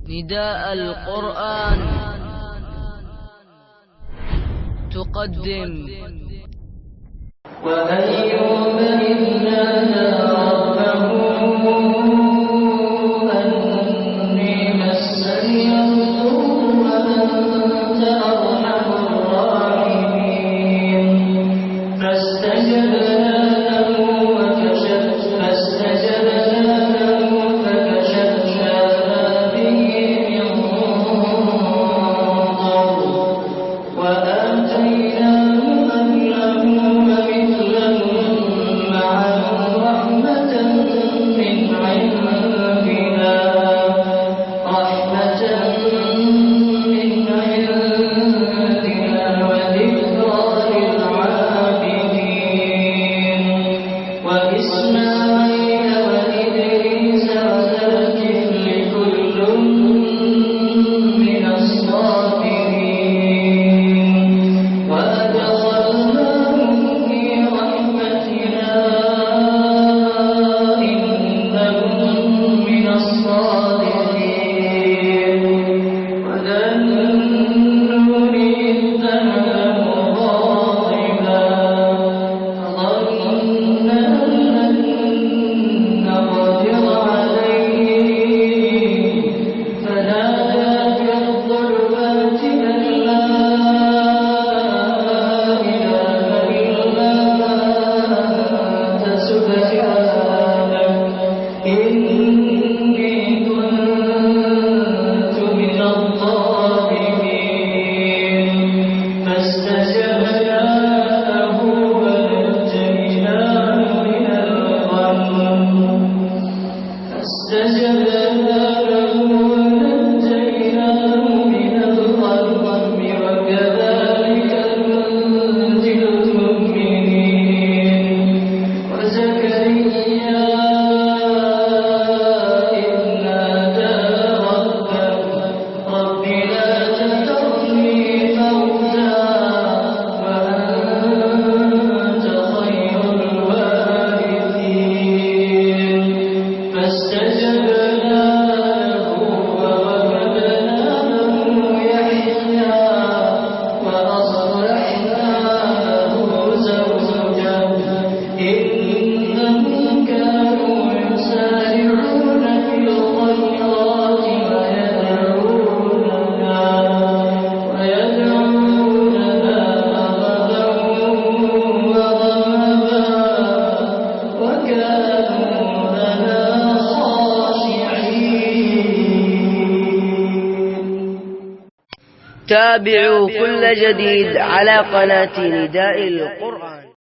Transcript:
نداء القرآن تقدم وأيوب إذ نادى ربه أني مسني الضر وأنت أرحم الراحمين فاستجبنا له فكشفنا ما به من ضر وآتيناه أهله ومثلهم معهم رحمة من عندنا وذكرى للعابدين وإسماعيل وإدريس وذا الكفل كل من الصابرين وأدخلناهم في رحمتنا إنهم من الصالحين وذا النون إذ ذهب مغاضبا فظن أن لن نقدر عليه فنادى في الظلمات أن لا إله إلا أنت سبحانك إني كنت من الظالمين فاستجبنا له ونجيناه من الغم وكذلك ننجي المؤمنين وزكريا إذ نادى ربه رب لا تذرني فردا وأنت خير الوارثين فاستجبنا له ووهبنا له يحيى وأصلحنا له زوجه إنهم كانوا يسارعون في الخيرات ويدعوننا رغبا ورهبا وكانوا لنا خاشعين. تابعوا كل جديد على قناة نداء القرآن.